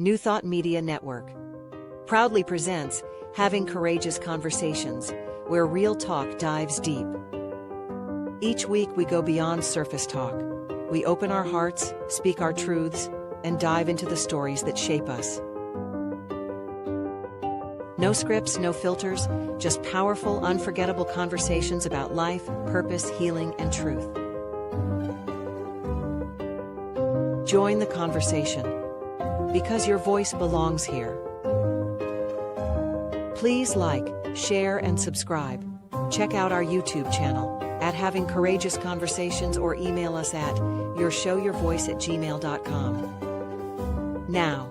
New Thought Media Network proudly presents Having Courageous Conversations, where real talk dives deep. Each week we go beyond surface talk. We open our hearts, speak our truths, and dive into the stories that shape us. No scripts, no filters, just powerful, unforgettable conversations about life, purpose, healing, and truth. Join the conversation, because your voice belongs here. Please like, share, and subscribe. Check out our YouTube channel at Having Courageous Conversations or email us at yourshowyourvoice@gmail.com. Now,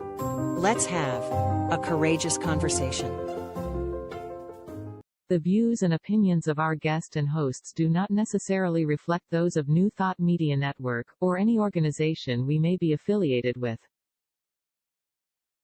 let's have a courageous conversation. The views and opinions of our guest and hosts do not necessarily reflect those of New Thought Media Network, or any organization we may be affiliated with.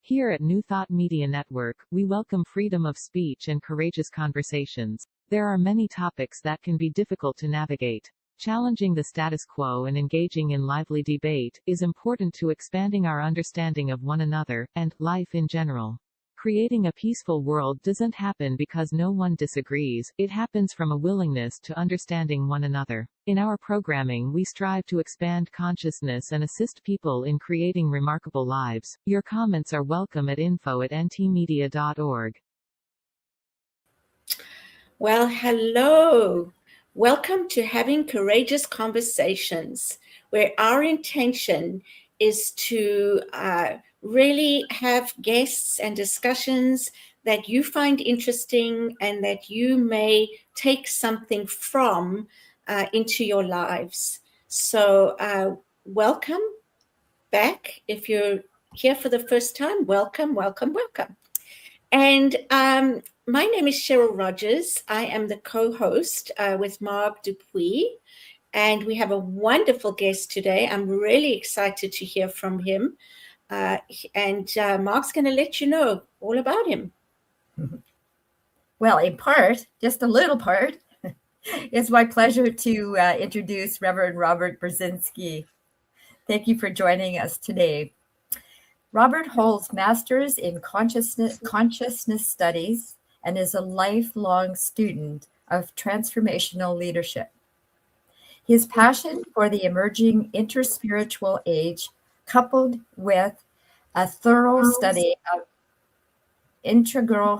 Here at New Thought Media Network, we welcome freedom of speech and courageous conversations. There are many topics that can be difficult to navigate. Challenging the status quo and engaging in lively debate is important to expanding our understanding of one another, and life in general. Creating a peaceful world doesn't happen because no one disagrees, it happens from a willingness to understanding one another. In our programming, we strive to expand consciousness and assist people in creating remarkable lives. Your comments are welcome at info@ntmedia.org. Well, hello. Welcome to Having Courageous Conversations, where our intention is to really have guests and discussions that you find interesting and that you may take something from into your lives. So welcome back. If you're here for the first time, welcome, welcome, welcome. And my name is Cheryl Rogers. I am the co-host with Mark Dupuis, and we have a wonderful guest today. I'm really excited to hear from him. And Mark's going to let you know all about him. Well, in part, just a little part, it's my pleasure to introduce Reverend Robert Brzezinski. Thank you for joining us today. Robert holds Masters in Consciousness Studies and is a lifelong student of transformational leadership. His passion for the emerging interspiritual age, coupled with a thorough study of integral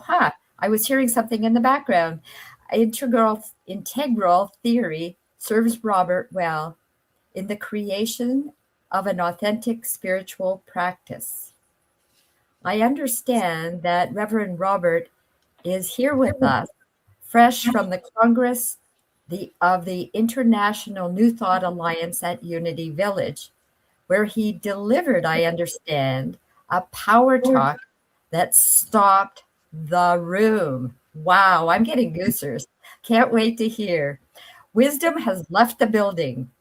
theory, serves Robert well in the creation of an authentic spiritual practice. I understand that Reverend Robert is here with us, fresh from the Congress of the International New Thought Alliance at Unity Village, where he delivered, I understand, a power talk that stopped the room. Wow, I'm getting goosebumps. Can't wait to hear. Wisdom has left the building.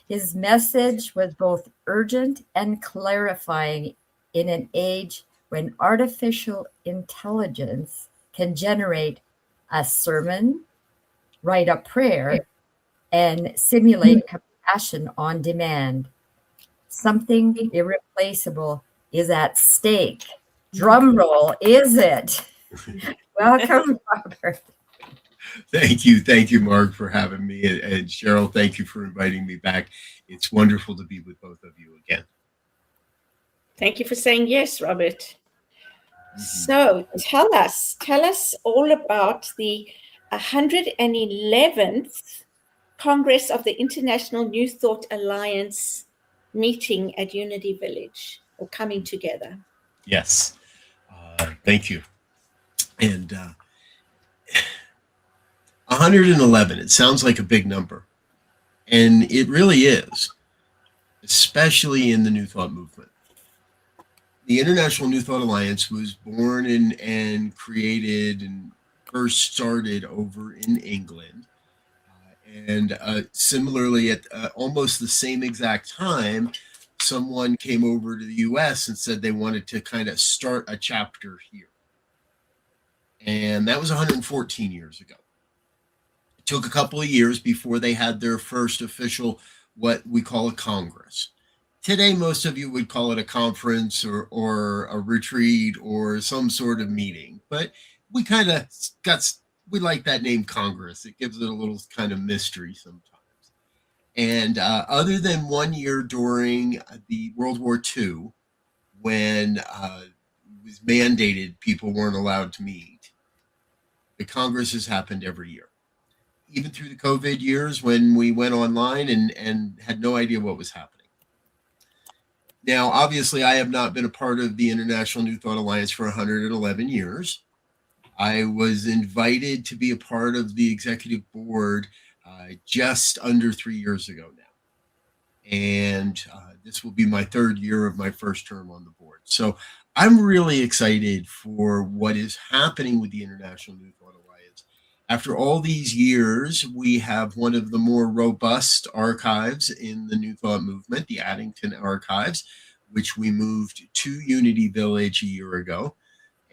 His message was both urgent and clarifying in an age when artificial intelligence can generate a sermon, write a prayer, and simulate compassion on demand. Something irreplaceable is at stake. Drum roll, is it? Welcome, Robert. Thank you, Mark, for having me. And Cheryl, thank you for inviting me back. It's wonderful to be with both of you again. Thank you for saying yes, Robert. So tell us all about the 111th Congress of the International New Thought Alliance meeting at Unity Village, or coming together. Yes, thank you. And 111, it sounds like a big number. And it really is, especially in the New Thought movement. The International New Thought Alliance was born and created and first started over in England. And similarly, at almost the same exact time, someone came over to the US and said they wanted to kind of start a chapter here. And that was 114 years ago. It took a couple of years before they had their first official, what we call a Congress. today most of you would call it a conference or a retreat or some sort of meeting, but we kind of we like that name Congress. It gives it a little kind of mystery sometimes. And other than 1 year during the World War II, when it was mandated people weren't allowed to meet, the Congress has happened every year. Even through the COVID years when we went online and had no idea what was happening. Now, obviously, I have not been a part of the International New Thought Alliance for 111 years. I was invited to be a part of the executive board just under 3 years ago now. And this will be my third year of my first term on the board. So I'm really excited for what is happening with the International New Thought Alliance. After all these years, we have one of the more robust archives in the New Thought movement, the Addington Archives, which we moved to Unity Village a year ago.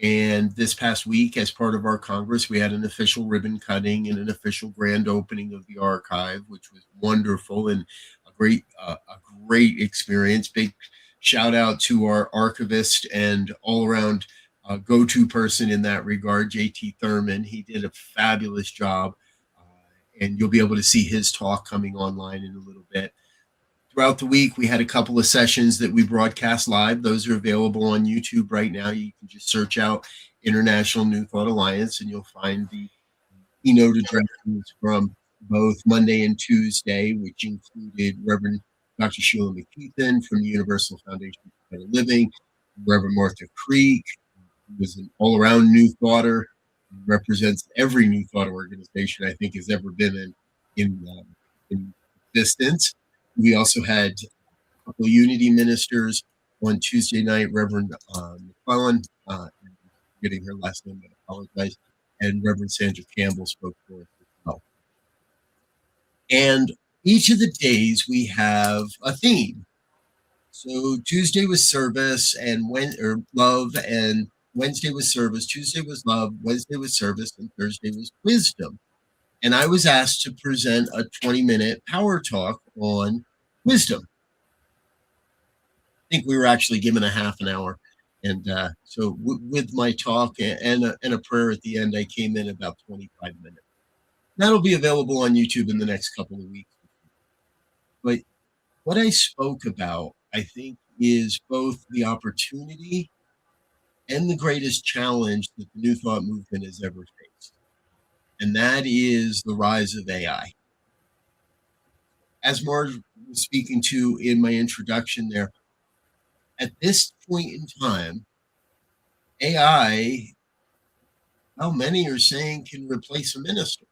And this past week, as part of our Congress, we had an official ribbon cutting and an official grand opening of the archive, which was wonderful and a great experience. Big shout out to our archivist and all around go-to person in that regard, JT Thurman. He did a fabulous job, and you'll be able to see his talk coming online in a little bit. Throughout the week, we had a couple of sessions that we broadcast live. Those are available on YouTube right now. You can just search out International New Thought Alliance, and you'll find the keynote addresses from both Monday and Tuesday, which included Reverend Dr. Sheila McKeithen from the Universal Foundation for Better Living, Reverend Martha Creek, who was an all-around New Thoughter, represents every New Thought organization I think has ever been in existence. We also had a couple of Unity ministers on Tuesday night, Reverend McClellan, getting her last name, I apologize, and Reverend Sandra Campbell spoke for us as well. And each of the days we have a theme. So Tuesday was service and love, and Wednesday was service, Tuesday was love, Wednesday was service, and Thursday was wisdom. And I was asked to present a 20-minute power talk on wisdom. I think we were actually given a half an hour. And so with my talk and a prayer at the end, I came in about 25 minutes. That'll be available on YouTube in the next couple of weeks. But what I spoke about, I think, is both the opportunity and the greatest challenge that the New Thought movement has ever faced. And that is the rise of AI. As Marge was speaking to in my introduction there, at this point in time, AI, how many are saying can replace a minister?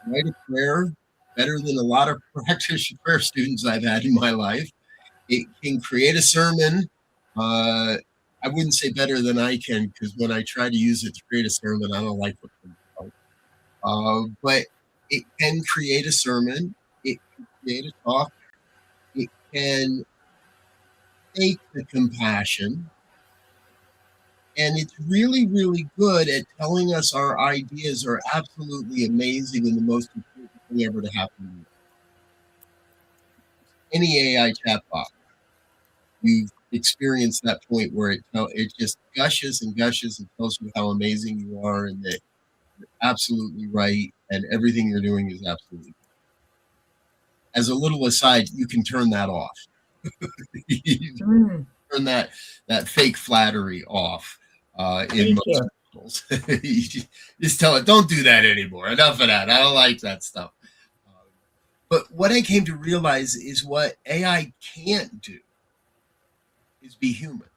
Write a prayer better than a lot of practitioner prayer students I've had in my life. It can create a sermon. I wouldn't say better than I can, because when I try to use it to create a sermon, I don't like what comes out. But it can create a sermon. It can create a talk. It can take the compassion. And it's really, really good at telling us our ideas are absolutely amazing and the most important thing ever to happen. Any AI chatbot, you've experienced that point where it just gushes and gushes and tells you how amazing you are and that you're absolutely right and everything you're doing is absolutely right. As a little aside, you can turn that off. Turn that fake flattery off in most models. Just tell it, don't do that anymore. Enough of that. I don't like that stuff. But what I came to realize is what AI can't do is be human.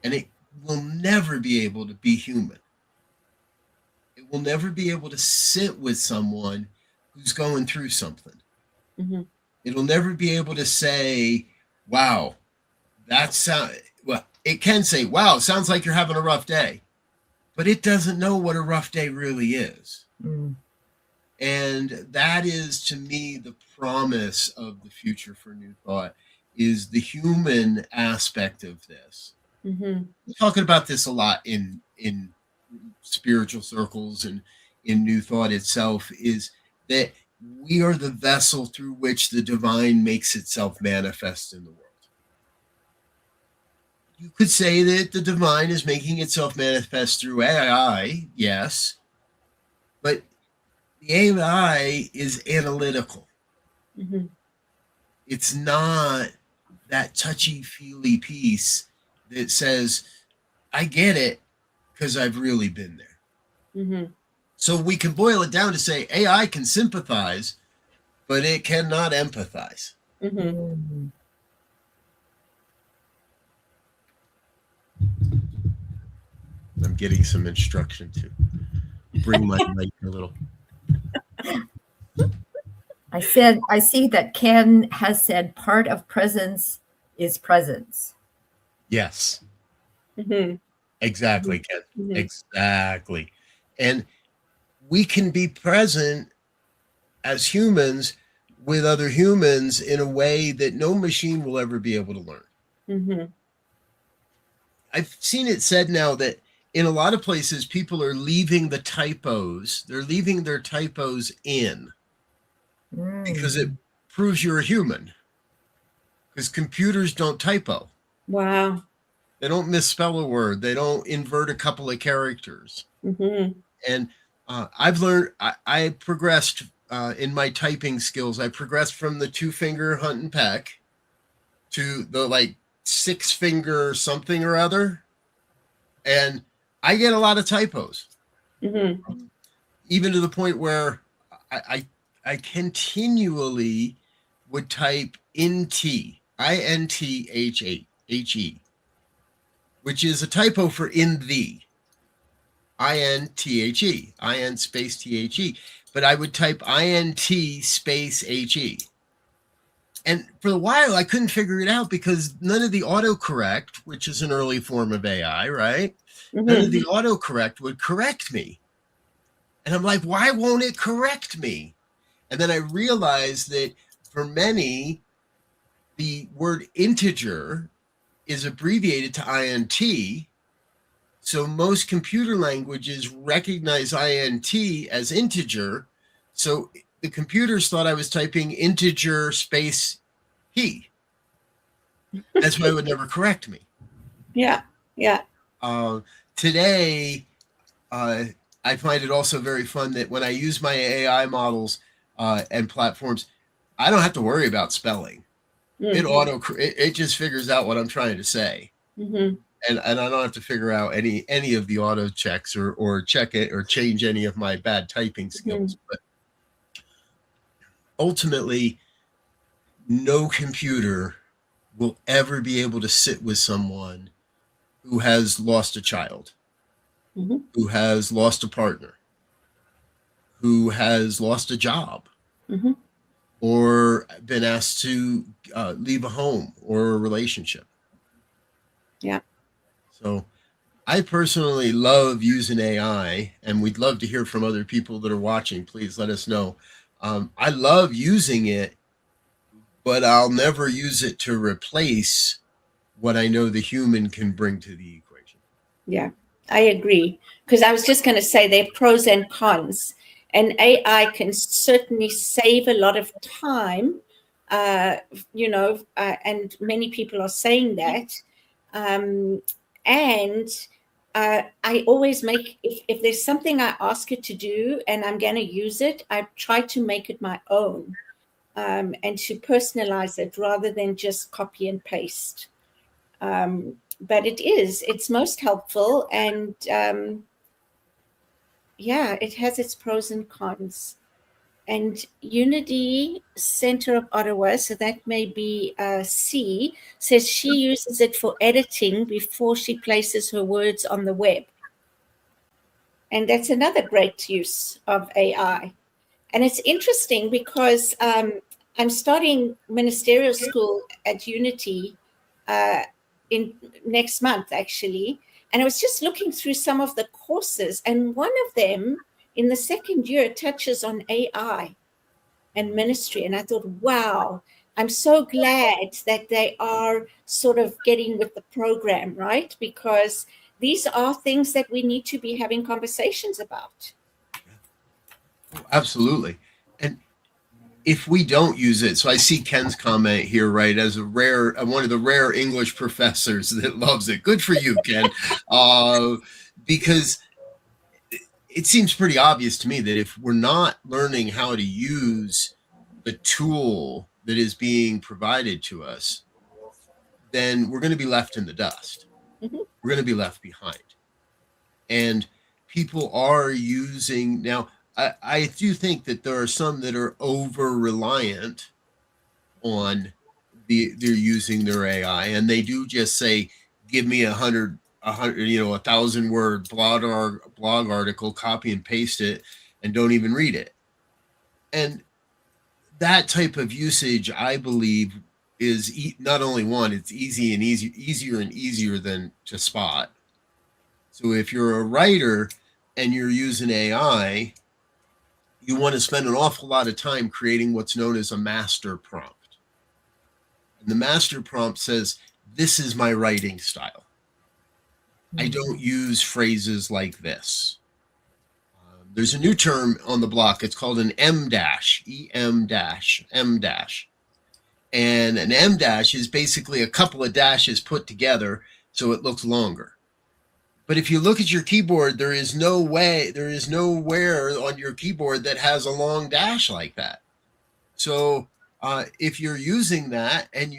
And it will never be able to be human. It will never be able to sit with someone who's going through something. Mm-hmm. It'll never be able to say, wow, well, it can say, wow, sounds like you're having a rough day. But it doesn't know what a rough day really is. Mm. And that is, to me, the promise of the future for New Thought, is the human aspect of this. Mm-hmm. We're talking about this a lot in spiritual circles and in New Thought itself, is that we are the vessel through which the divine makes itself manifest in the world. You could say that the divine is making itself manifest through AI, yes, but the AI is analytical. Mm-hmm. It's not that touchy-feely piece that says, I get it because I've really been there. Mm-hmm. So we can boil it down to say AI can sympathize, but it cannot empathize. Mm-hmm. I'm getting some instruction to bring my mic a little. I see that Ken has said part of presence is presence. Yes. Mm-hmm. Exactly, Ken. Mm-hmm. Exactly. And we can be present as humans with other humans in a way that no machine will ever be able to learn. Mm-hmm. I've seen it said now that in a lot of places, people are leaving the typos. They're leaving their typos in because it proves you're a human. Because computers don't typo. Wow. They don't misspell a word. They don't invert a couple of characters. Mm-hmm. And I've learned, I progressed in my typing skills. I progressed from the 2-finger hunt and peck to the 6-finger something or other. And I get a lot of typos. Mm-hmm. Even to the point where I continually would type INTHE, which is a typo for in the. INTHE, IN space THE, but I would type INT space HE. And for a while, I couldn't figure it out because none of the autocorrect, which is an early form of AI, right? Mm-hmm. None of the autocorrect would correct me. And I'm like, why won't it correct me? And then I realized that for many, the word integer is abbreviated to INT. So most computer languages recognize INT as integer. So the computers thought I was typing integer space he. That's why it would never correct me. Yeah. Yeah. Today, I find it also very fun that when I use my AI models and platforms, I don't have to worry about spelling. Mm-hmm. It just figures out what I'm trying to say. Mm-hmm. And I don't have to figure out any of the auto checks or check it or change any of my bad typing skills. Mm-hmm. But ultimately, no computer will ever be able to sit with someone who has lost a child, Mm-hmm. who has lost a partner, who has lost a job, Mm-hmm. or been asked to leave a home or a relationship. Yeah. So I personally love using AI, and we'd love to hear from other people that are watching. Please let us know. I love using it, but I'll never use it to replace what I know the human can bring to the equation. Yeah, I agree. Because I was just going to say there are pros and cons, and AI can certainly save a lot of time, and many people are saying that. And I always make, if there's something I ask it to do and I'm going to use it, I try to make it my own and to personalize it rather than just copy and paste. But it's most helpful, and it has its pros and cons. And Unity Center of Ottawa, so that may be C, says she uses it for editing before she places her words on the web. And that's another great use of AI. And it's interesting because I'm starting ministerial school at Unity in next month, actually. And I was just looking through some of the courses, and one of them in the second year touches on AI and ministry. And I thought, wow, I'm so glad that they are sort of getting with the program, right? Because these are things that we need to be having conversations about. Oh, absolutely. And if we don't use it, so I see Ken's comment here, right, as a rare, one of the rare English professors that loves it. Good for you, Ken. Because it seems pretty obvious to me that if we're not learning how to use the tool that is being provided to us, then we're going to be left in the dust. Mm-hmm. We're going to be left behind. And people are using now. I do think that there are some that are over reliant on they're using their AI, and they do just say, "Give me 1,000-word blog article, copy and paste it, and don't even read it." And that type of usage, I believe, is not only it's easier and easier than to spot. So if you're a writer and you're using AI, you want to spend an awful lot of time creating what's known as a master prompt. And the master prompt says, this is my writing style. I don't use phrases like this. There's a new term on the block. It's called an M dash, E-M dash, M dash. And an M dash is basically a couple of dashes put together so it looks longer. But if you look at your keyboard, there is nowhere on your keyboard that has a long dash like that. So if you're using that and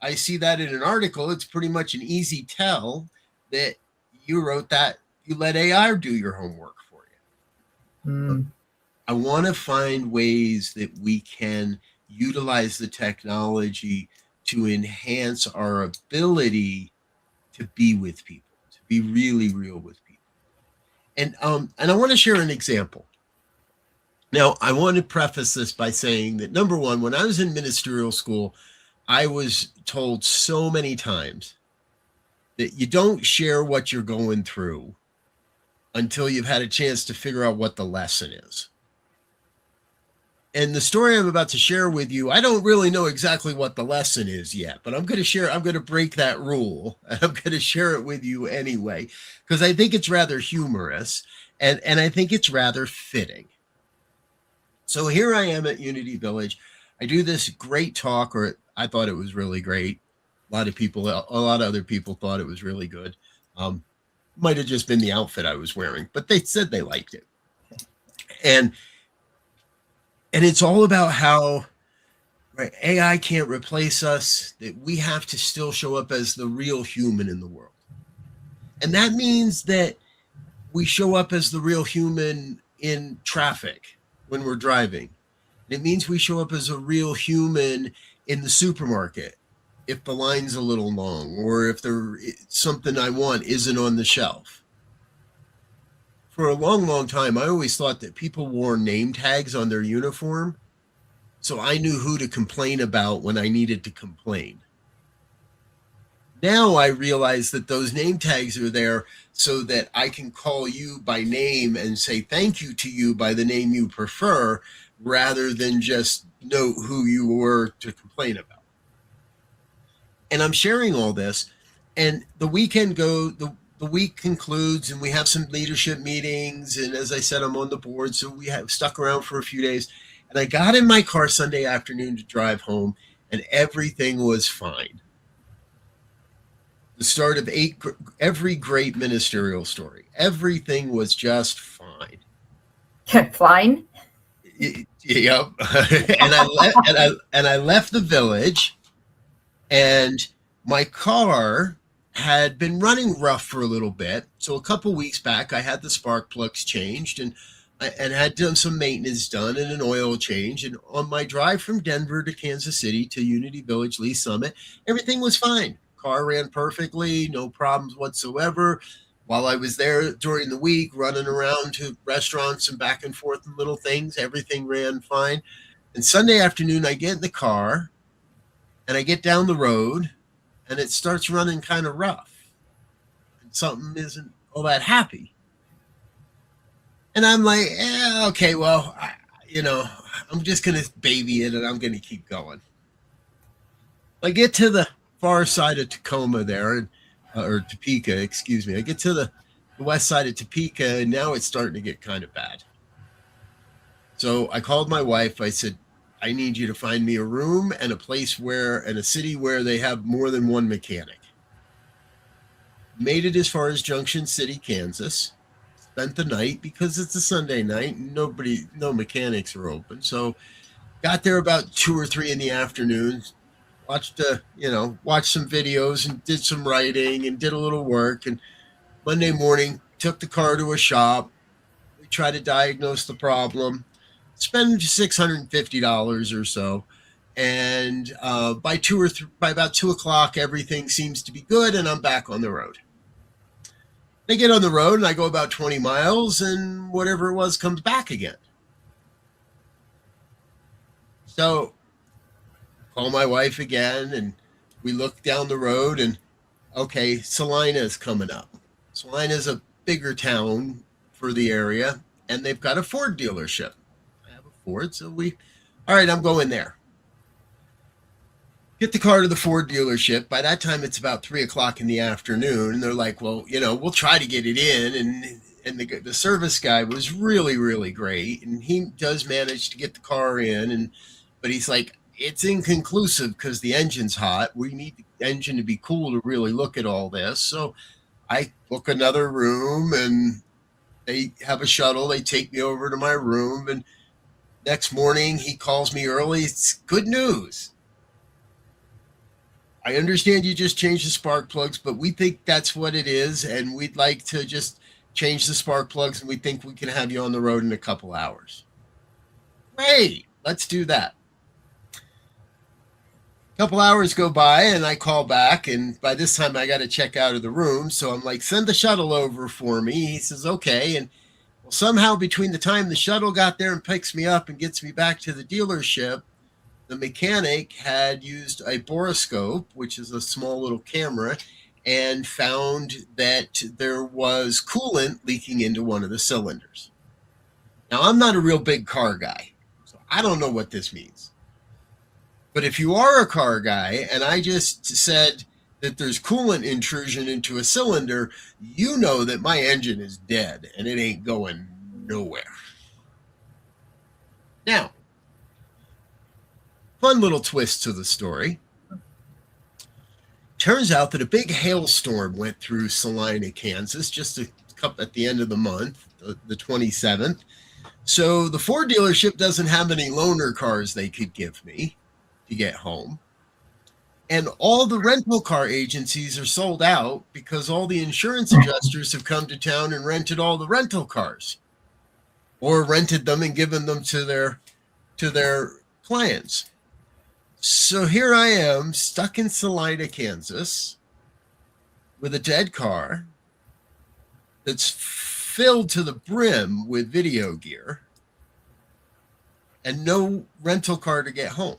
I see that in an article, it's pretty much an easy tell that you wrote that, you let AI do your homework for you. Mm. I want to find ways that we can utilize the technology to enhance our ability to be with people. Be really real with people. And I want to share an example. Now, I want to preface this by saying that, number one, when I was in ministerial school, I was told so many times that you don't share what you're going through until you've had a chance to figure out what the lesson is. And the story I'm about to share with you, I don't really know exactly what the lesson is yet, but I'm going to break that rule. And I'm going to share it with you anyway, because I think it's rather humorous and I think it's rather fitting. So here I am at Unity Village. I do this great talk, or I thought it was really great. A lot of other people thought it was really good. Might have just been the outfit I was wearing, but they said they liked it. And it's all about how, right, AI can't replace us, that we have to still show up as the real human in the world. And that means that we show up as the real human in traffic when we're driving. It means we show up as a real human in the supermarket if the line's a little long, or if something I want isn't on the shelf. For a long, long time, I always thought that people wore name tags on their uniform, so I knew who to complain about when I needed to complain. Now I realize that those name tags are there so that I can call you by name and say thank you to you by the name you prefer, rather than just note who you were to complain about. And I'm sharing all this, and the week concludes and we have some leadership meetings. And as I said, I'm on the board, so we have stuck around for a few days. And I got in my car Sunday afternoon to drive home, and everything was fine. The start of every great ministerial story. Everything was just fine. Fine? Yep. and I left the village, and my car had been running rough for a little bit. So a couple weeks back, I had the spark plugs changed and had done some maintenance done and an oil change. And on my drive from Denver to Kansas City to Unity Village, Lee Summit, everything was fine. Car ran perfectly, no problems whatsoever. While I was there during the week, running around to restaurants and back and forth and little things, everything ran fine. And Sunday afternoon, I get in the car and I get down the road, and it starts running kind of rough. And something isn't all that happy. And I'm like, okay, well, I'm just going to baby it and I'm going to keep going. I get to the far side of Tacoma there, or Topeka, excuse me. I get to the west side of Topeka, and now it's starting to get kind of bad. So I called my wife. I said, I need you to find me a room and a place in a city where they have more than one mechanic. Made it as far as Junction City, Kansas. Spent the night because it's a Sunday night and no mechanics are open. So got there about 2 or 3 in the afternoon. Watched some videos and did some writing and did a little work. And Monday morning, took the car to a shop. We tried to diagnose the problem. Spend $650 or so. And by about 2 o'clock, everything seems to be good, and I'm back on the road. I get on the road and I go about 20 miles, and whatever it was comes back again. So call my wife again, and we look down the road, and okay, Salina is coming up. Salina is a bigger town for the area, and they've got a Ford dealership. I have a Ford, so all right, I'm going there. Get the car to the Ford dealership. By that time, it's about 3 o'clock in the afternoon. And they're like, well, we'll try to get it in. And the service guy was really, really great. And he does manage to get the car in. But he's like, it's inconclusive because the engine's hot. We need the engine to be cool to really look at all this. So I book another room, and they have a shuttle. They take me over to my room. And next morning, he calls me early. It's good news. I understand you just changed the spark plugs, but we think that's what it is, and we'd like to just change the spark plugs, and we think we can have you on the road in a couple hours. Great, let's do that. A couple hours go by, and I call back, and by this time I got to check out of the room, so I'm like, send the shuttle over for me. He says, okay, and well, somehow between the time the shuttle got there and picks me up and gets me back to the dealership, the mechanic had used a borescope, which is a small little camera, and found that there was coolant leaking into one of the cylinders. Now, I'm not a real big car guy, so I don't know what this means. But if you are a car guy, and I just said that there's coolant intrusion into a cylinder, you know that my engine is dead, and it ain't going nowhere. Now, fun little twist to the story. Turns out that a big hailstorm went through Salina, Kansas, just at the end of the month, the 27th. So the Ford dealership doesn't have any loaner cars they could give me to get home. And all the rental car agencies are sold out because all the insurance adjusters have come to town and rented all the rental cars, or rented them and given them to their clients. So here I am, stuck in Salina, Kansas, with a dead car that's filled to the brim with video gear and no rental car to get home.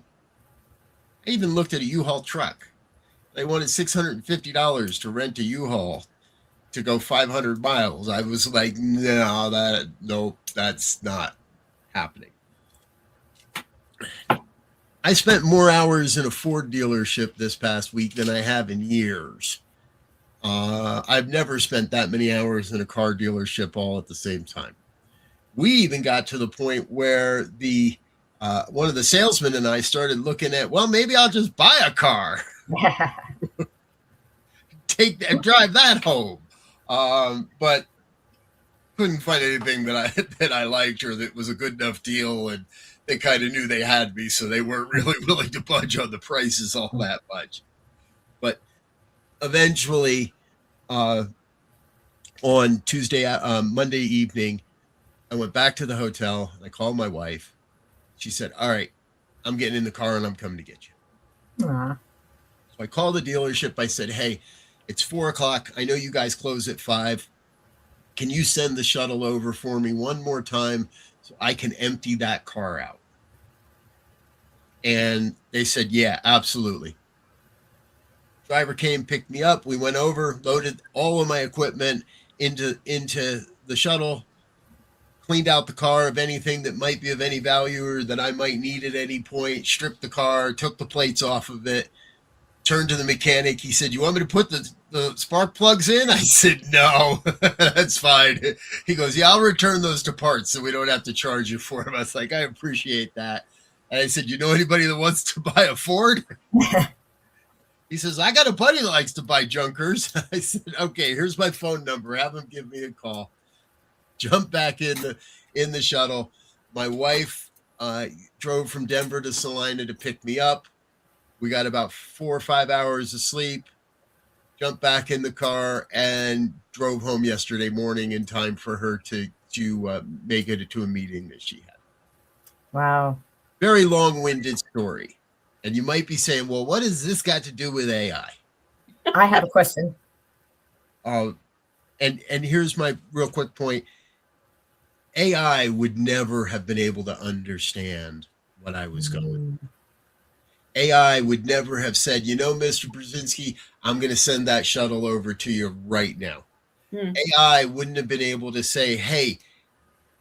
I even looked at a U-Haul truck. They wanted $650 to rent a U-Haul to go 500 miles. I was like, no, that's not happening. I spent more hours in a Ford dealership this past week than I have in years. I've never spent that many hours in a car dealership all at the same time. We even got to the point where one of the salesmen and I started looking at, well, maybe I'll just buy a car, drive that home. But couldn't find anything that I liked or that was a good enough deal, and they kind of knew they had me, so they weren't really willing to budge on the prices all that much. But eventually, on Monday evening, I went back to the hotel and I called my wife. She said, all right, I'm getting in the car and I'm coming to get you. Aww. So I called the dealership. I said, hey, it's 4 o'clock. I know you guys close at 5. Can you send the shuttle over for me one more time so I can empty that car out? And they said, yeah, absolutely. Driver came, picked me up. We went over, loaded all of my equipment into the shuttle, cleaned out the car of anything that might be of any value or that I might need at any point, stripped the car, took the plates off of it, turned to the mechanic. He said, you want me to put the spark plugs in? I said, no, that's fine. He goes, yeah, I'll return those to parts so we don't have to charge you for them. I was like, I appreciate that. And I said, you know anybody that wants to buy a Ford? He says, I got a buddy that likes to buy junkers. I said, okay, here's my phone number. Have him give me a call. Jump back in the shuttle. My wife drove from Denver to Salina to pick me up. We got about 4 or 5 hours of sleep. Jumped back in the car and drove home yesterday morning in time for her to make it to a meeting that she had. Wow. Very long-winded story. And you might be saying, well, what has this got to do with AI? I have a question. And here's my real quick point. AI would never have been able to understand what I was going. AI would never have said, you know, Mr. Brzezinski, I'm going to send that shuttle over to you right now. AI wouldn't have been able to say, hey,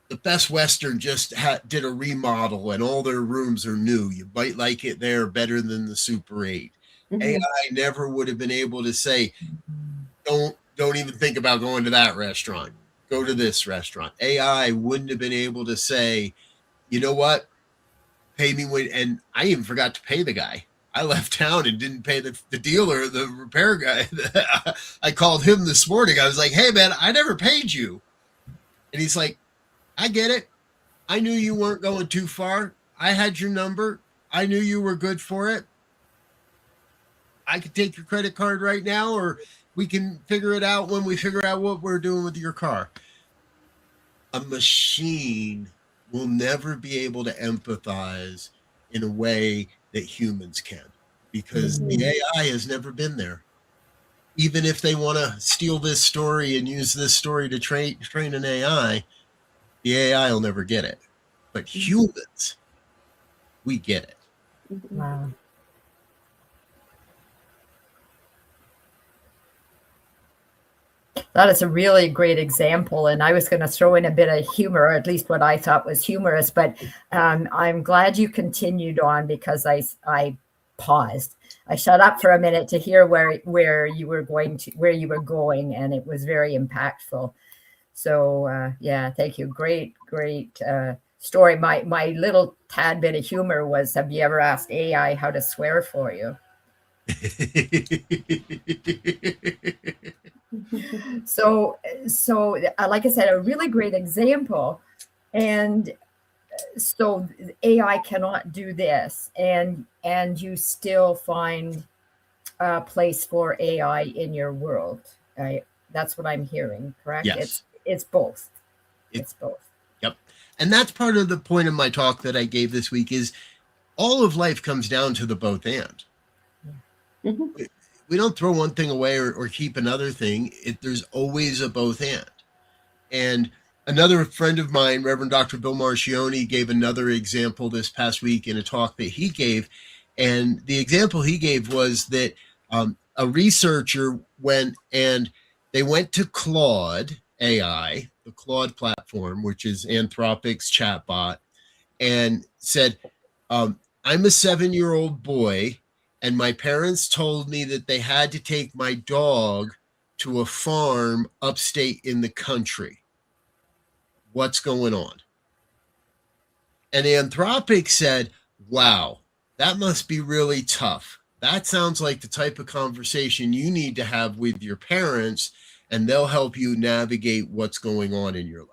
the Best Western just did a remodel and all their rooms are new. You might like it there better than the Super 8. AI never would have been able to say, don't even think about going to that restaurant. Go to this restaurant. AI wouldn't have been able to say, you know what? Pay me when, and I even forgot to pay the guy. I left town and didn't pay the dealer, the repair guy. I called him this morning. I was like, hey, man, I never paid you. And he's like, I get it. I knew you weren't going too far. I had your number. I knew you were good for it. I could take your credit card right now, or we can figure it out when we figure out what we're doing with your car. A machine will never be able to empathize in a way that humans can, because the AI has never been there. Even if they want to steal this story and use this story to train an AI, the AI will never get it. But humans, we get it. Wow. That is a really great example. And I was going to throw in a bit of humor, or at least what I thought was humorous, but I'm glad you continued on, because I paused. I shut up for a minute to hear where you were going, and it was very impactful. So yeah, thank you. Great story. My little tad bit of humor was, have you ever asked AI how to swear for you? So like I said, a really great example. And so AI cannot do this, and you still find a place for AI in your world. That's what I'm hearing, correct? Yes. It's both. It's both. Yep. And that's part of the point of my talk that I gave this week, is all of life comes down to the both and. We don't throw one thing away or keep another thing. There's always a both and. And another friend of mine, Reverend Dr. Bill Marcioni, gave another example this past week in a talk that he gave. And the example he gave was that a researcher went to Claude AI, the Claude platform, which is Anthropic's chatbot, and said, I'm a 7-year-old boy, and my parents told me that they had to take my dog to a farm upstate in the country. What's going on? And Anthropic said, wow, that must be really tough. That sounds like the type of conversation you need to have with your parents, and they'll help you navigate what's going on in your life.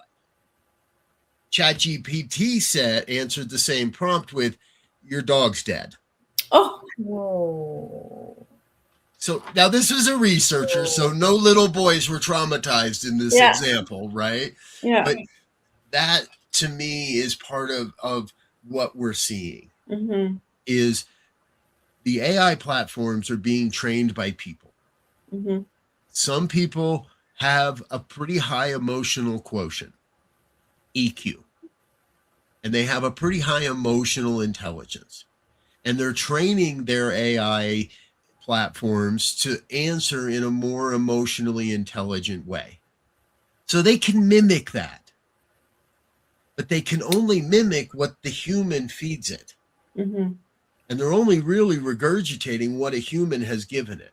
ChatGPT answered the same prompt with, your dog's dead. Oh, whoa. So now this is a researcher, so no little boys were traumatized in this example, right? Yeah. But that, to me, is part of what we're seeing, is the AI platforms are being trained by people. Some people have a pretty high emotional quotient, EQ, and they have a pretty high emotional intelligence. And they're training their AI platforms to answer in a more emotionally intelligent way. So they can mimic that. But they can only mimic what the human feeds it. And they're only really regurgitating what a human has given it.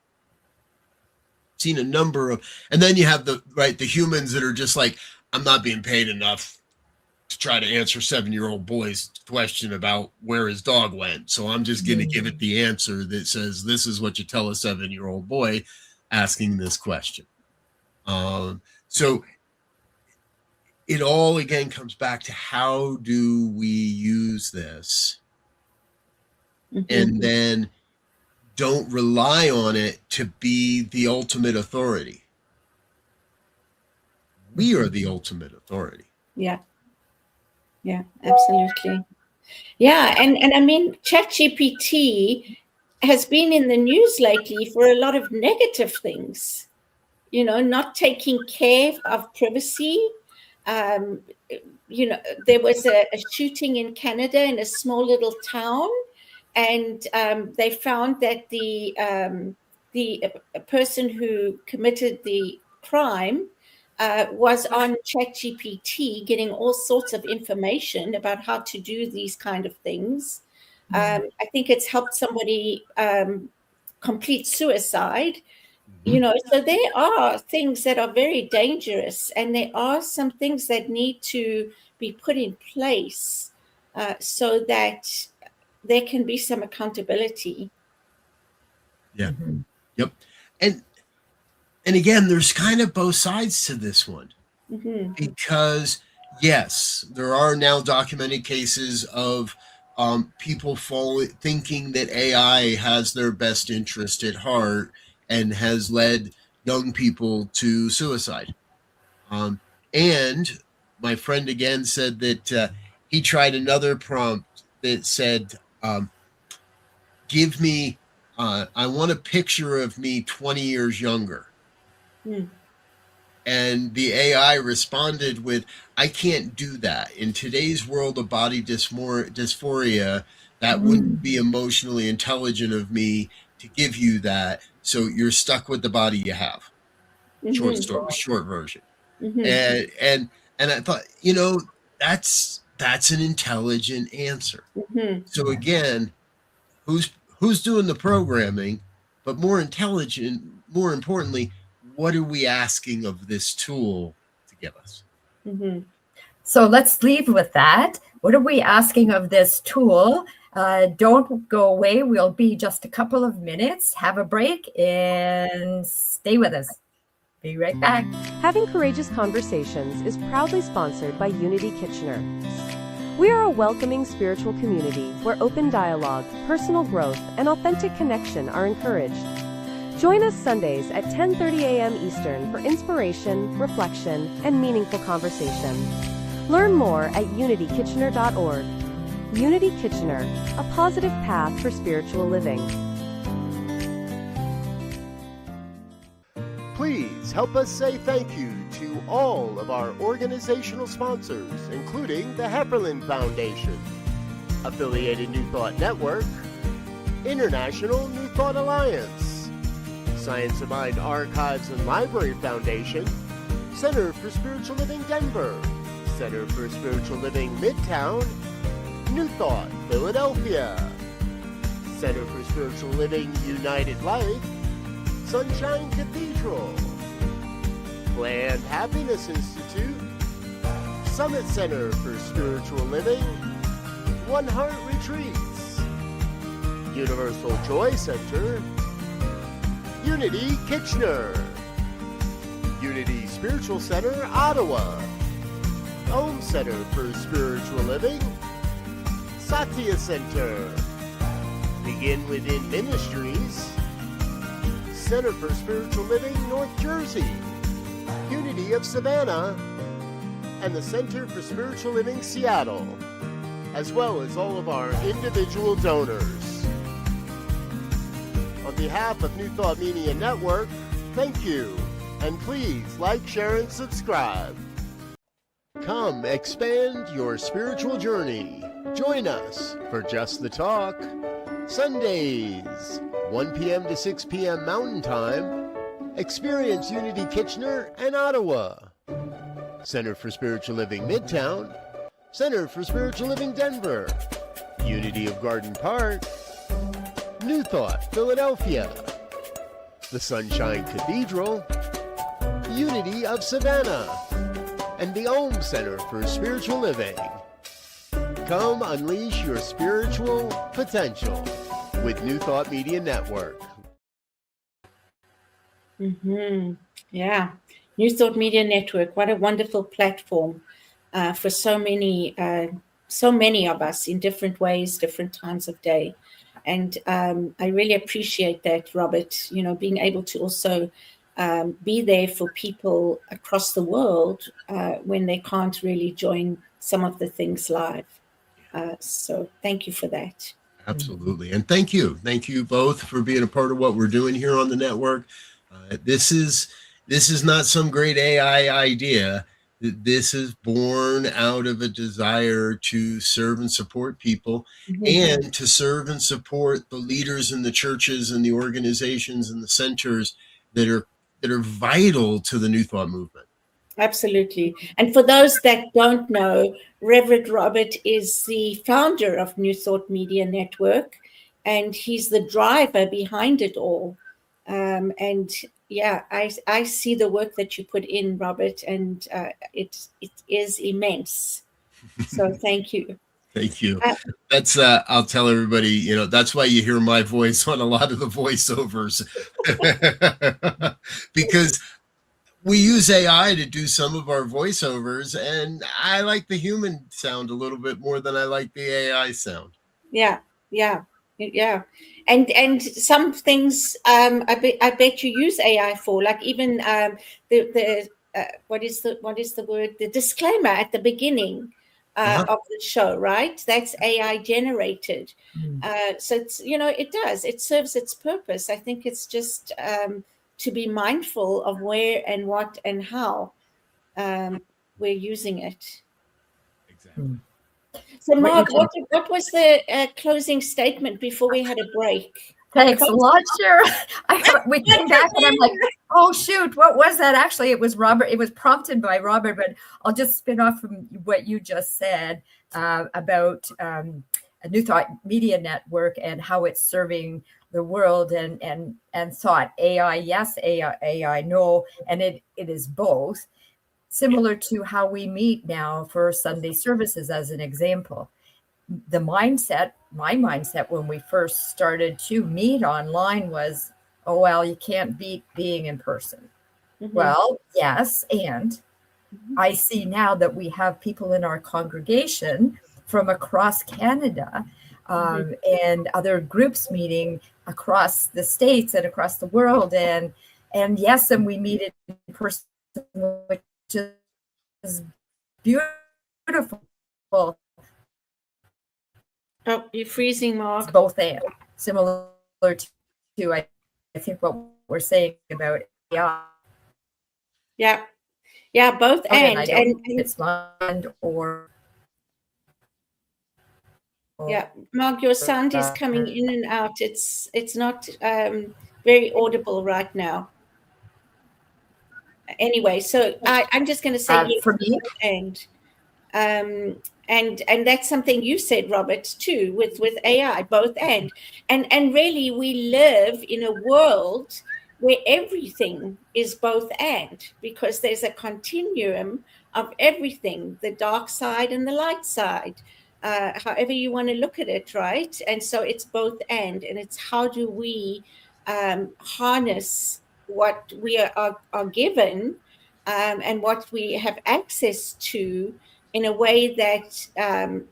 Seen a number of, and then you have the humans that are just like, I'm not being paid enough to try to answer 7-year-old boy's question about where his dog went. So I'm just going to give it the answer that says, this is what you tell a 7-year-old boy asking this question. So it all, again, comes back to how do we use this? And then don't rely on it to be the ultimate authority. We are the ultimate authority. Yeah, absolutely. Yeah, and I mean, ChatGPT has been in the news lately for a lot of negative things, not taking care of privacy. There was a shooting in Canada in a small little town, and they found that the person who committed the crime was on ChatGPT getting all sorts of information about how to do these kind of things. I think it's helped somebody complete suicide. So there are things that are very dangerous, and there are some things that need to be put in place so that there can be some accountability. Yeah. Yep. And again, there's kind of both sides to this one, because yes, there are now documented cases of people thinking that AI has their best interest at heart and has led young people to suicide. And my friend again said that he tried another prompt that said, give me, I want a picture of me 20 years younger. And the AI responded with, I can't do that. In today's world of body dysphoria, that wouldn't be emotionally intelligent of me to give you that. So you're stuck with the body you have. Short version. And I thought, that's an intelligent answer. So again, who's doing the programming, but more importantly, what are we asking of this tool to give us? So let's leave with that. What are we asking of this tool? Don't go away. We'll be just a couple of minutes. Have a break and stay with us. Be right back. Having Courageous Conversations is proudly sponsored by Unity Kitchener. We are a welcoming spiritual community where open dialogue, personal growth, and authentic connection are encouraged. Join us Sundays at 10:30 a.m. Eastern for inspiration, reflection, and meaningful conversation. Learn more at unitykitchener.org. Unity Kitchener, a positive path for spiritual living. Please help us say thank you to all of our organizational sponsors, including the Hepperlin Foundation, Affiliated New Thought Network, International New Thought Alliance, Science of Mind Archives and Library Foundation, Center for Spiritual Living Denver, Center for Spiritual Living Midtown, New Thought Philadelphia, Center for Spiritual Living United Life, Sunshine Cathedral, Planned Happiness Institute, Summit Center for Spiritual Living, One Heart Retreats, Universal Joy Center, Unity Kitchener, Unity Spiritual Center, Ottawa, Home Center for Spiritual Living, Satya Center, Begin Within Ministries, Center for Spiritual Living, North Jersey, Unity of Savannah, and the Center for Spiritual Living, Seattle, as well as all of our individual donors. On behalf of New Thought Media Network, thank you, and please like, share, and subscribe. Come expand your spiritual journey. Join us for Just the Talk, Sundays, 1 p.m. to 6 p.m. Mountain Time. Experience Unity Kitchener and Ottawa. Center for Spiritual Living Midtown, Center for Spiritual Living Denver, Unity of Garden Park, New Thought Philadelphia, the Sunshine Cathedral, Unity of Savannah, and the Om Center for Spiritual Living. Come unleash your spiritual potential with New Thought Media Network. Yeah. New Thought Media Network. What a wonderful platform for so many of us in different ways, different times of day. And I really appreciate that, Robert, being able to also be there for people across the world when they can't really join some of the things live. So thank you for that. Absolutely. And thank you. Thank you both for being a part of what we're doing here on the network. This is not some great AI idea. This is born out of a desire to serve and support people and to serve and support the leaders in the churches and the organizations and the centers that are vital to the New Thought movement. Absolutely. And for those that don't know, Reverend Robert is the founder of New Thought Media Network, and he's the driver behind it all. And yeah, I see the work that you put in, Robert, and it is immense. So thank you. Thank you. That's I'll tell everybody, that's why you hear my voice on a lot of the voiceovers because we use AI to do some of our voiceovers, and I like the human sound a little bit more than I like the AI sound. Yeah. And some things I bet you use AI for, like even the what is the word? The disclaimer at the beginning of the show, right? That's AI generated. So it's it serves its purpose. I think it's just to be mindful of where and what and how we're using it. Exactly. So, Mark, what was the closing statement before we had a break? Thanks a lot, Sharon. We came back and I'm like, oh, shoot, what was that? Actually, it was Robert. It was prompted by Robert, but I'll just spin off from what you just said about a New Thought Media Network and how it's serving the world and thought. AI, yes, AI, no, and it is both. Similar to how we meet now for Sunday services, as an example. My mindset when we first started to meet online was, oh, well, you can't beat being in person. Well, yes, and I see now that we have people in our congregation from across Canada and other groups meeting across the states and across the world. And yes, and we meet in person, which is beautiful. Oh, you're freezing, Mark. It's both and similar to I think what we're saying about AI. Yeah, both and it's mind or yeah, Mark, your sound is coming in and out. It's not very audible right now. Anyway, so I'm just going to say for me, and that's something you said, Robert, too, with AI, both and really we live in a world where everything is both and, because there's a continuum of everything, the dark side and the light side, however you want to look at it, right? And so it's both and it's how do we harness what we are given and what we have access to in a way that I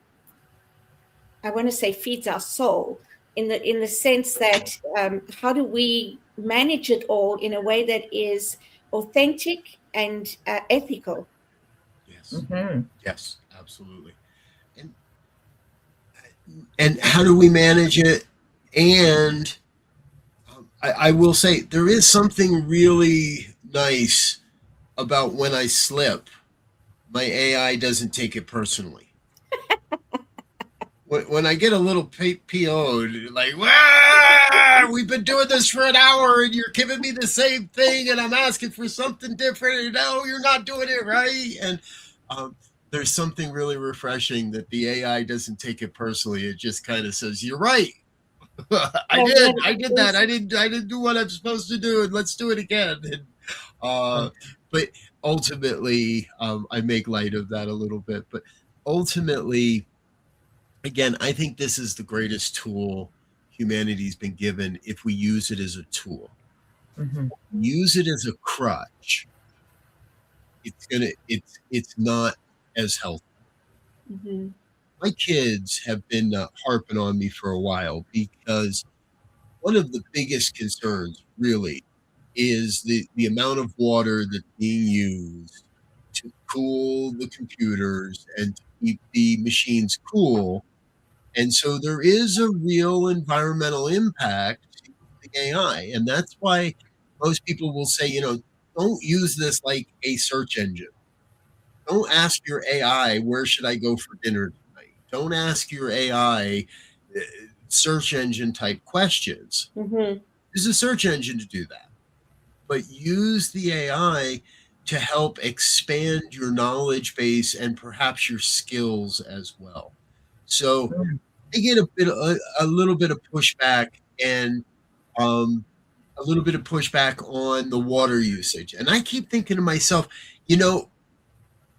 want to say feeds our soul, in the sense that how do we manage it all in a way that is authentic and ethical? Yes, yes, absolutely. And how do we manage it? And I will say there is something really nice about when I slip, my AI doesn't take it personally. When I get a little PO'd, like, we've been doing this for an hour and you're giving me the same thing and I'm asking for something different and no, you're not doing it right. And there's something really refreshing that the AI doesn't take it personally. It just kind of says, you're right. I did that. I didn't do what I'm supposed to do, and let's do it again. And, but ultimately, I make light of that a little bit, but ultimately, again, I think this is the greatest tool humanity's been given if we use it as a tool. Use it as a crutch, it's not as healthy. My kids have been harping on me for a while because one of the biggest concerns really is the amount of water that's being used to cool the computers and to keep the machines cool. And so there is a real environmental impact to the AI. And that's why most people will say, don't use this like a search engine. Don't ask your AI, where should I go for dinner tonight? Don't ask your AI search engine type questions. Use a search engine to do that. But use the AI to help expand your knowledge base and perhaps your skills as well. So I get a little bit of pushback and a little bit of pushback on the water usage. And I keep thinking to myself,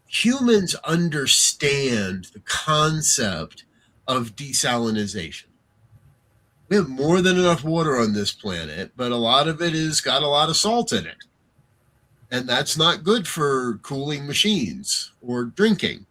humans understand the concept of desalination. We have more than enough water on this planet, but a lot of it has got a lot of salt in it. And that's not good for cooling machines or drinking.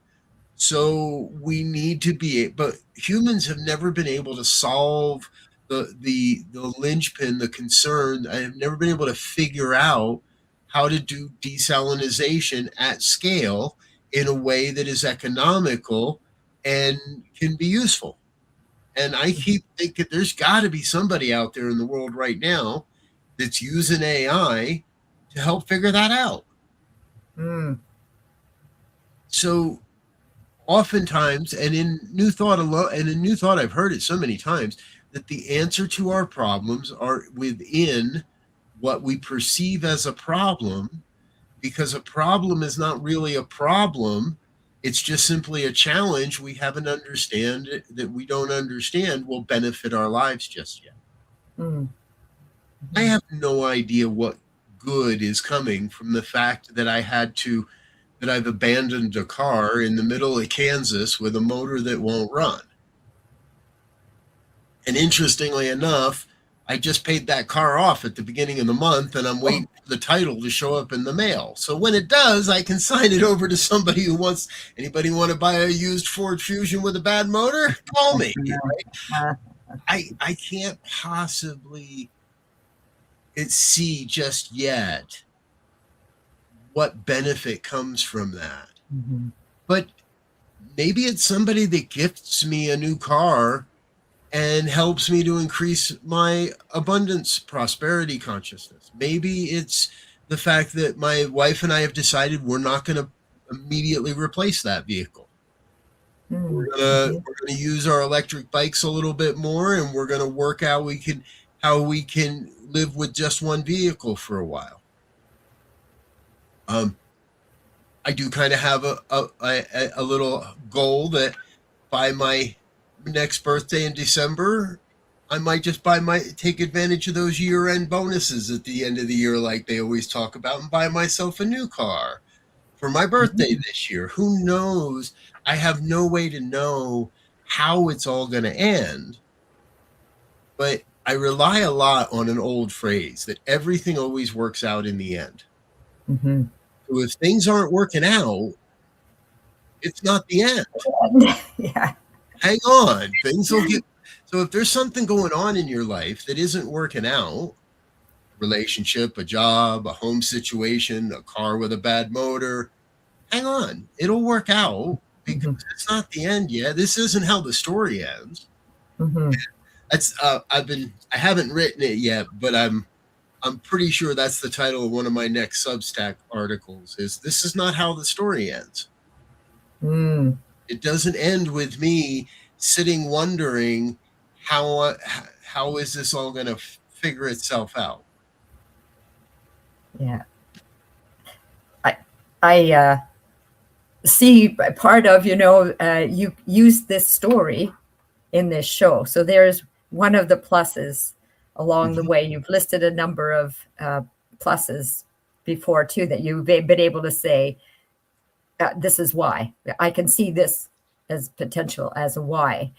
So we need to but humans have never been able to solve the linchpin, the concern. I have never been able to figure out how to do desalination at scale in a way that is economical and can be useful. And I keep thinking there's got to be somebody out there in the world right now that's using AI to help figure that out. So oftentimes, and in New Thought I've heard it so many times, that the answer to our problems are within what we perceive as a problem, because a problem is not really a problem. It's just simply a challenge we haven't that we don't understand will benefit our lives just yet. I have no idea what good is coming from the fact that I've abandoned a car in the middle of Kansas with a motor that won't run. And interestingly enough, I just paid that car off at the beginning of the month, and I'm waiting for the title to show up in the mail. So when it does, I can sign it over to somebody who wants. Anybody want to buy a used Ford Fusion with a bad motor? Call me. Right? I can't possibly see just yet what benefit comes from that. But maybe it's somebody that gifts me a new car and helps me to increase my abundance, prosperity consciousness. Maybe it's the fact that my wife and I have decided we're not going to immediately replace that vehicle. We're going to use our electric bikes a little bit more, and we're going to work out how we can live with just one vehicle for a while. I do kind of have a little goal that by my next birthday in December, I might just take advantage of those year-end bonuses at the end of the year, like they always talk about, and buy myself a new car for my birthday this year. Who knows? I have no way to know how it's all going to end, but I rely a lot on an old phrase that everything always works out in the end. So if things aren't working out, it's not the end. Yeah. Hang on, things will get. So if there's something going on in your life that isn't working out, relationship, a job, a home situation, a car with a bad motor, hang on, it'll work out because it's not the end yet. This isn't how the story ends. That's I haven't written it yet, but I'm pretty sure that's the title of one of my next Substack articles. This is not how the story ends. It doesn't end with me sitting wondering how is this all going to figure itself out. Yeah. I see part of, you use this story in this show. So there's one of the pluses along the way. You've listed a number of pluses before too, that you've been able to say, this is why. I can see this as potential as a why.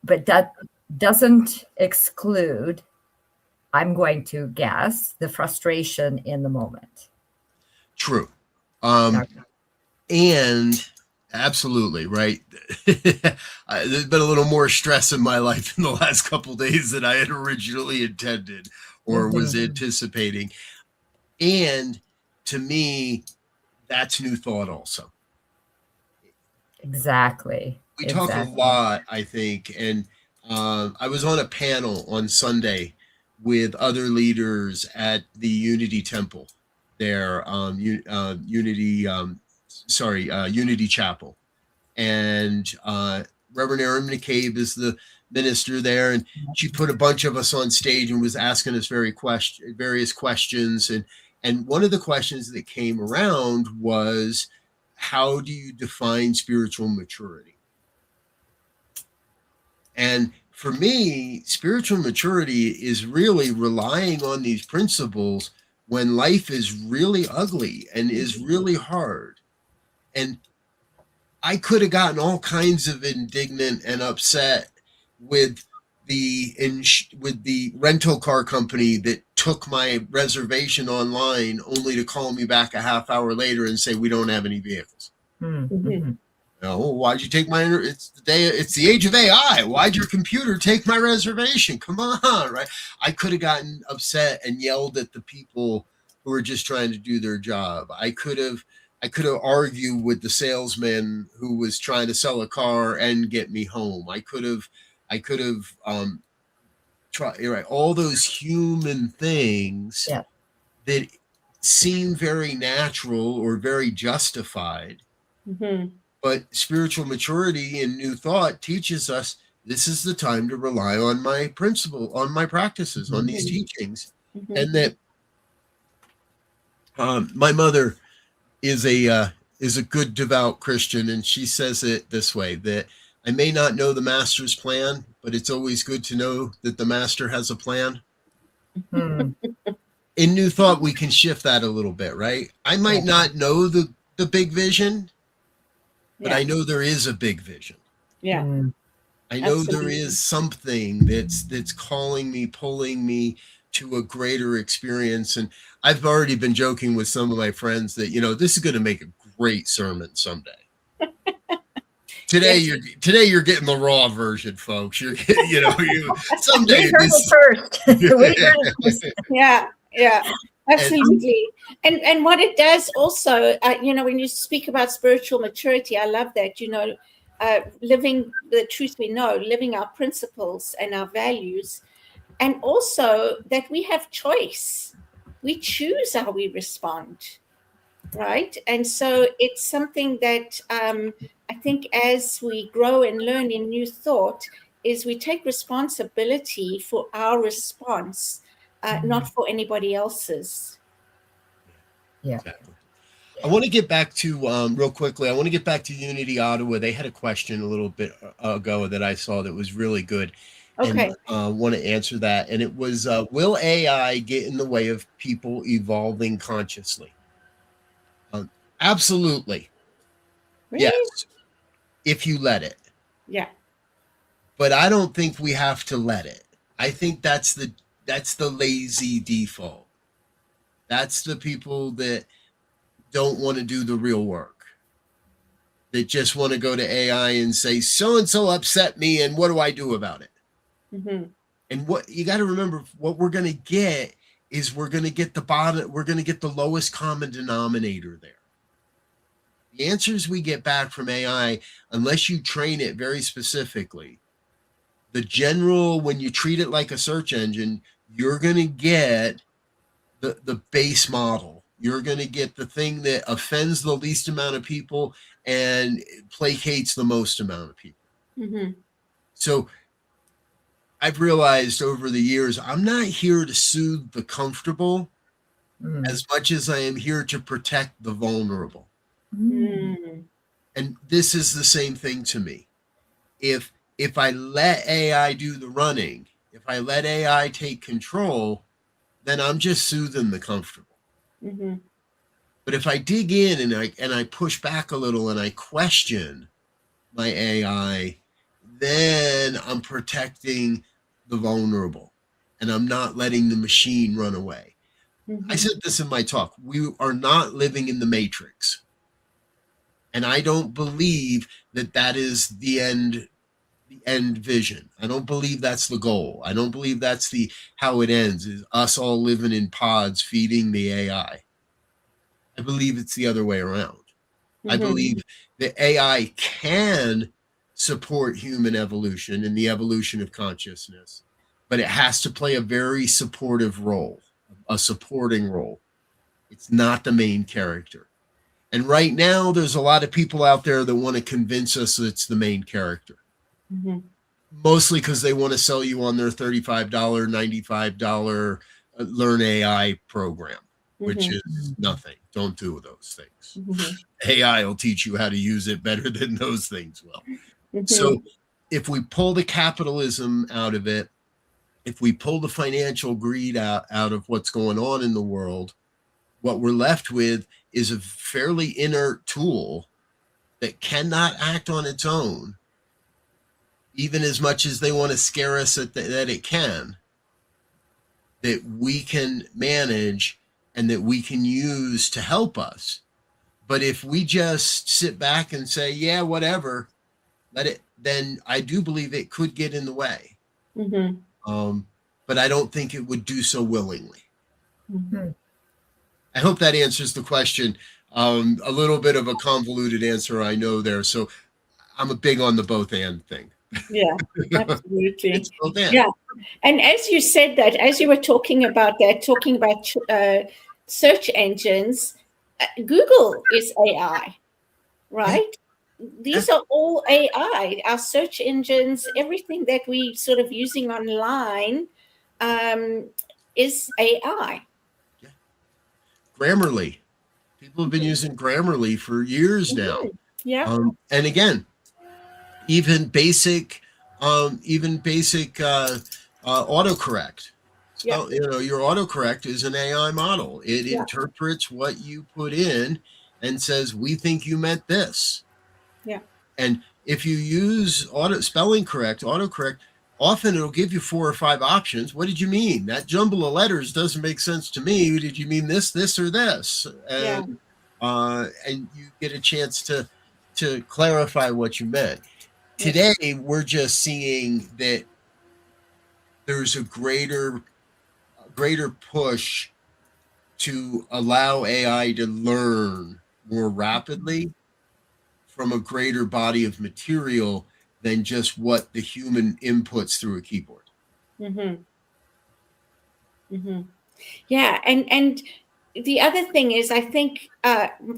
But that doesn't exclude, I'm going to guess, the frustration in the moment. True. And absolutely, right? There's been a little more stress in my life in the last couple of days than I had originally intended or was anticipating. And to me, that's new thought also. Exactly. We talk a lot, I think, and I was on a panel on Sunday with other leaders at the Unity Temple, their Unity Chapel, and Reverend Erin McCabe is the minister there, and she put a bunch of us on stage and was asking us various questions, and one of the questions that came around was, how do you define spiritual maturity? And for me, spiritual maturity is really relying on these principles when life is really ugly and is really hard. And I could have gotten all kinds of indignant and upset with the rental car company that took my reservation online only to call me back a half hour later and say, we don't have any vehicles. Oh, why'd you take my, it's the age of AI. Why'd your computer take my reservation? Come on, right? I could have gotten upset and yelled at the people who were just trying to do their job. I could have argued with the salesman who was trying to sell a car and get me home. I could have tried, right, all those human things that seem very natural or very justified. But spiritual maturity and new thought teaches us this is the time to rely on my principle, on my practices, on these teachings. And that my mother is a good, devout Christian, and she says it this way, that I may not know the master's plan, but it's always good to know that the master has a plan. In New Thought, we can shift that a little bit, right? I might not know the big vision, but I know there is a big vision. Yeah. I know there is something that's calling me, pulling me to a greater experience. And I've already been joking with some of my friends that, this is going to make a great sermon someday. Today you're getting the raw version, folks. You're someday first. Yeah. Absolutely. And what it does also, when you speak about spiritual maturity, I love that, living the truth we know, living our principles and our values, and also that we have choice. We choose how we respond, right? And so it's something that I think as we grow and learn in New Thought is we take responsibility for our response, not for anybody else's. Yeah. Exactly. I want to get back to, real quickly, I want to get back to Unity Ottawa. They had a question a little bit ago that I saw that was really good. Okay. And want to answer that. And it was, will AI get in the way of people evolving consciously? Absolutely. Really? Yes. If you let it. Yeah. But I don't think we have to let it. I think that's the lazy default. That's the people that don't want to do the real work, that just want to go to AI and say, so-and-so upset me, and what do I do about it? And what you got to remember, what we're going to get is we're going to get the lowest common denominator there. The answers we get back from AI, unless you train it very specifically, when you treat it like a search engine, you're going to get the base model. You're going to get the thing that offends the least amount of people and placates the most amount of people. So I've realized over the years, I'm not here to soothe the comfortable as much as I am here to protect the vulnerable. And this is the same thing to me. If I let AI do the running, if I let AI take control, then I'm just soothing the comfortable. Mm-hmm. But if I dig in and I push back a little and I question my AI, then I'm protecting the vulnerable and I'm not letting the machine run away. I said this in my talk. We are not living in the matrix. And I don't believe that that is the end vision. I don't believe that's the goal. I don't believe that's the how it ends, is us all living in pods feeding the AI. I believe it's the other way around. I believe that AI can support human evolution and the evolution of consciousness, but it has to play a very supportive role, a supporting role. It's not the main character. And right now, there's a lot of people out there that want to convince us that it's the main character. Mostly because they want to sell you on their $35, $95 Learn AI program, which is nothing. Don't do those things. AI will teach you how to use it better than those things will. So if we pull the capitalism out of it, if we pull the financial greed out of what's going on in the world, what we're left with is a fairly inert tool that cannot act on its own, even as much as they want to scare us that it can, that we can manage and that we can use to help us. But if we just sit back and say, yeah, whatever, let it, then I do believe it could get in the way. But I don't think it would do so willingly. I hope that answers the question. A little bit of a convoluted answer, I know there. So I'm a big on the both and thing. Yeah, absolutely. It's both and. Yeah. And as you said that, as you were talking about search engines, Google is AI, right? These are all AI. Our search engines, everything that we sort of using online is AI. Yeah. Grammarly. People have been using Grammarly for years now. Yeah. And again, even basic autocorrect. So, your autocorrect is an AI model. It interprets what you put in and says, we think you meant this. Yeah. And if you use autocorrect, often it'll give you 4 or 5 options. What did you mean? That jumble of letters doesn't make sense to me. Did you mean this, or this? And you get a chance to clarify what you meant. Today, we're just seeing that there's a greater push to allow AI to learn more rapidly from a greater body of material than just what the human inputs through a keyboard. Yeah, and the other thing is, I think,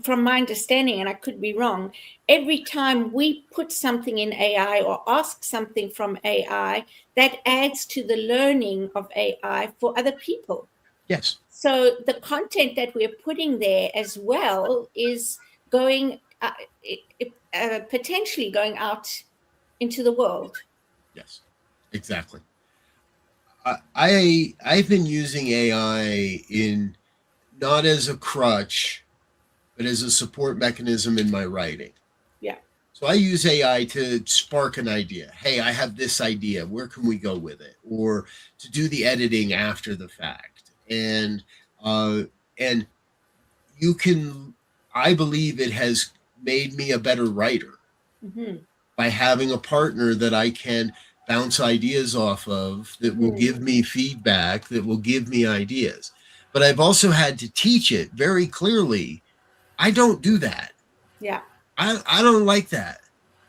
from my understanding, and I could be wrong, every time we put something in AI or ask something from AI, that adds to the learning of AI for other people. Yes. So the content that we're putting there as well is going, potentially going out into the world. Yes, exactly. I've been using AI in not as a crutch, but as a support mechanism in my writing. Yeah. So I use AI to spark an idea. Hey, I have this idea. Where can we go with it? Or to do the editing after the fact. And you can, I believe it has made me a better writer by having a partner that I can bounce ideas off of, that will give me feedback, that will give me ideas. But I've also had to teach it very clearly. I don't do that. Yeah. I don't like that.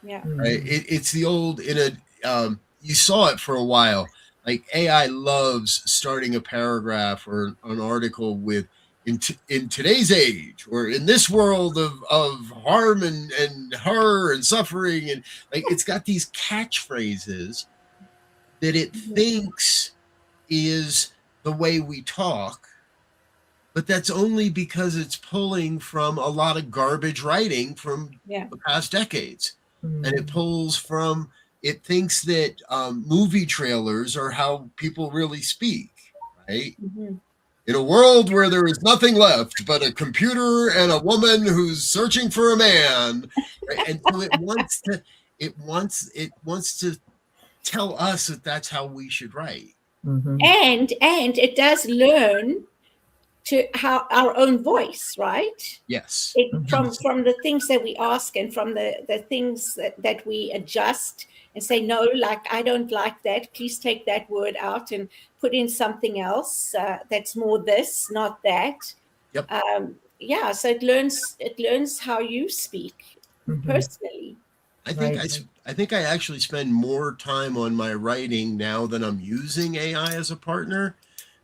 Yeah. Right. It's the old, you saw it for a while. Like AI loves starting a paragraph or an article with in today's age, or in this world of harm and horror and suffering, and like it's got these catchphrases that it thinks is the way we talk, but that's only because it's pulling from a lot of garbage writing from the past decades. And it thinks that movie trailers are how people really speak, right? In a world where there is nothing left but a computer and a woman who's searching for a man, right? And so it wants to tell us that that's how we should write. Mhm. And it does learn to how our own voice, right? Yes. From the things that we ask and from the things that we adjust and say, no, like, I don't like that. Please take that word out and put in something else that's more this, not that. Yep. Yeah, so it learns how you speak personally. I think I actually spend more time on my writing now that I'm using AI as a partner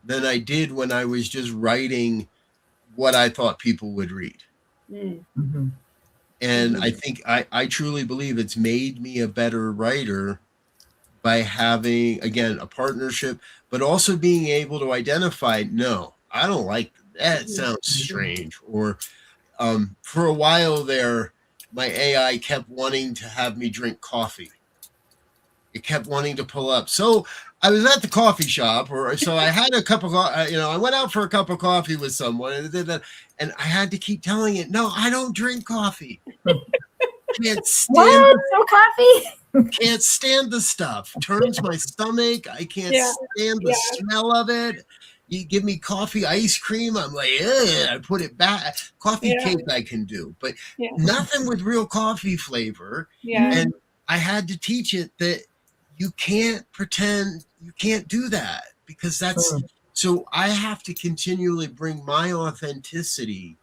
than I did when I was just writing what I thought people would read. Mm-hmm. And I think I truly believe it's made me a better writer by having, again, a partnership, but also being able to identify, no, I don't like that. Sounds strange. Or for a while there, my AI kept wanting to have me drink coffee. It kept wanting to pull up. So I was at the coffee shop, or so I had a cup of, I went out for a cup of coffee with someone, and I had to keep telling it, no, I don't drink coffee. Can't stand No coffee. Can't stand the stuff. Turns my stomach. I can't stand the smell of it. You give me coffee, ice cream, I'm like, ugh, I put it back. Coffee cake I can do, but nothing with real coffee flavor. Yeah. And I had to teach it that you can't pretend, you can't do that, because that's so I have to continually bring my authenticity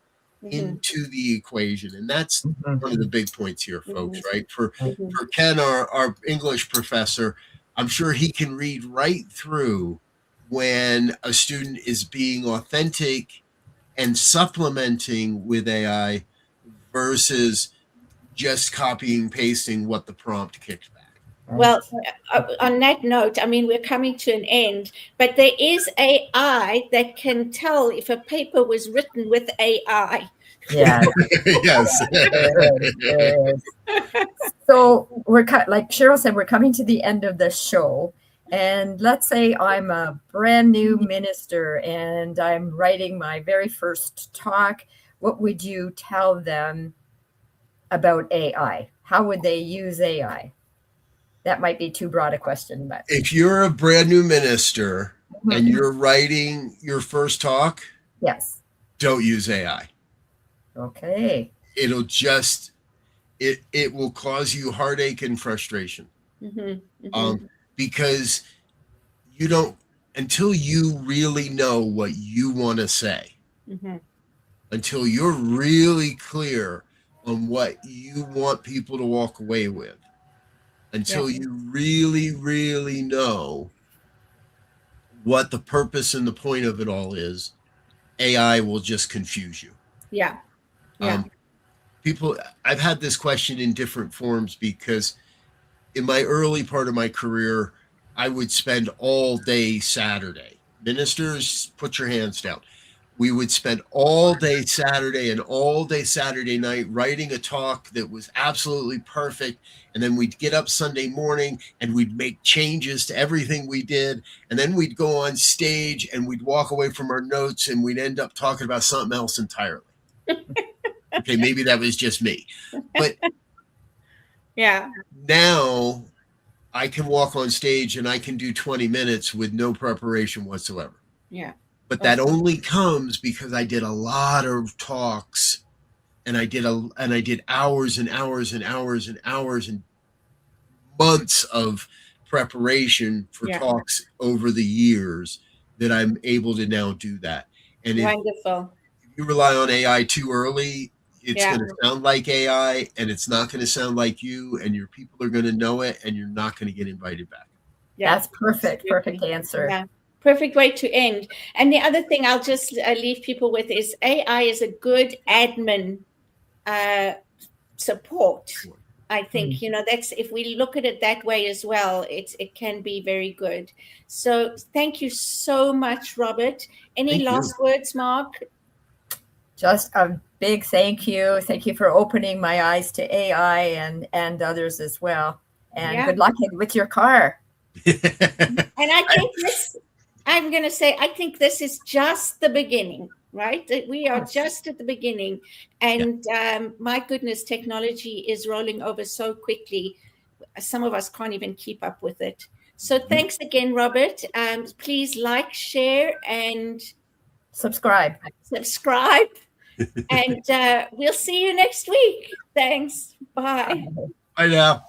into the equation. And that's one of the big points here, folks, right? For Ken, our English professor, I'm sure he can read right through when a student is being authentic and supplementing with AI versus just copying, pasting what the prompt kicked back. Well, on that note, I mean, we're coming to an end, but there is AI that can tell if a paper was written with AI. Yeah. Yes. So like Cheryl said, we're coming to the end of the show. And let's say I'm a brand new minister and I'm writing my very first talk. What would you tell them about AI? How would they use AI? That might be too broad a question, but if you're a brand new minister and you're writing your first talk, yes, don't use AI. Okay. It'll just it will cause you heartache and frustration. Because you don't, until you really know what you want to say, until you're really clear on what you want people to walk away with, until you really, really know what the purpose and the point of it all is, AI will just confuse you. People, I've had this question in different forms because in my early part of my career, I would spend all day Saturday. Ministers, put your hands down. We would spend all day Saturday and all day Saturday night writing a talk that was absolutely perfect. And then we'd get up Sunday morning and we'd make changes to everything we did. And then we'd go on stage and we'd walk away from our notes and we'd end up talking about something else entirely. Okay, maybe that was just me. But now I can walk on stage and I can do 20 minutes with no preparation whatsoever. But that only comes because I did a lot of talks and I did hours and hours and hours and hours and months of preparation for talks over the years that I'm able to now do that. And Wonderful. If you rely on AI too early, it's going to sound like AI and it's not going to sound like you, and your people are going to know it and you're not going to get invited back. That's perfect. Perfect answer. Perfect way to end. And the other thing I'll just leave people with is AI is a good admin support. I think, that's, if we look at it that way as well, it can be very good. So thank you so much, Robert. Any last words, Mark? Just a big thank you. Thank you for opening my eyes to AI and others as well. And good luck with your car. And I think I'm going to say, I think this is just the beginning, right? That we are Yes. just at the beginning. And my goodness, technology is rolling over so quickly. Some of us can't even keep up with it. So thanks again, Robert. Please like, share, and Subscribe. subscribe. And we'll see you next week. Thanks. Bye. Bye now.